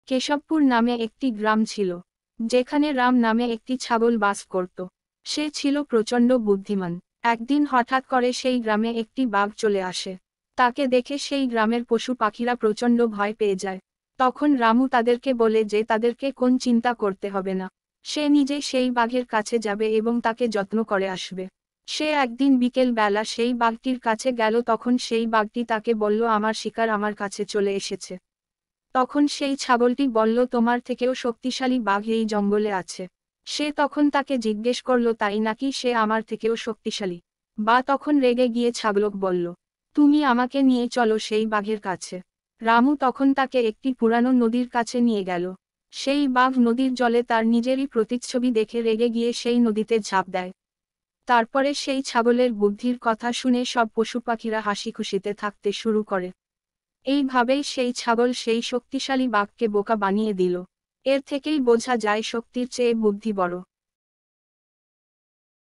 কেশবপুর নামে একটি গ্রাম ছিল, যেখানে রাম নামে একটি ছাগল বাস করত। সে ছিল প্রচণ্ড বুদ্ধিমান। একদিন হঠাৎ করে সেই গ্রামে একটি বাঘ চলে আসে। তাকে দেখে সেই গ্রামের পশু পাখিরা প্রচণ্ড ভয় পেয়ে যায়। তখন রামু তাদেরকে বলে যে তাদেরকে কোন চিন্তা করতে হবে না, সে নিজে সেই বাঘের কাছে যাবে এবং তাকে যত্ন করে আসবে। সে একদিন বিকেল বেলা সেই বাঘটির কাছে গেল, তখন সেই বাঘটি তাকে বলল, আমার শিকার আমার কাছে চলে এসেছে। তখন সেই ছাগলটি বলল, তোমার থেকেও শক্তিশালী বাঘ এই জঙ্গলে আছে। সে তখন তাকে জিজ্ঞেস করল, তাই নাকি, সে আমার থেকেও শক্তিশালী? বা তখন রেগে গিয়ে ছাগলক বলল, তুমি আমাকে নিয়ে চলো সেই বাঘের কাছে। রামু তখন তাকে একটি পুরানো নদীর কাছে নিয়ে গেল। সেই বাঘ নদীর জলে তার নিজেরই প্রতিচ্ছবি দেখে রেগে গিয়ে সেই নদীতে ঝাঁপ দেয়। তারপরে সেই ছাগলের বুদ্ধির কথা শুনে সব পশু পাখিরা হাসি খুশিতে থাকতে শুরু করে। এইভাবেই সেই ছাগল সেই শক্তিশালী বাঘকে বোকা বানিয়ে দিল। এর থেকেই বোঝা যায় শক্তির চেয়ে বুদ্ধি বড়।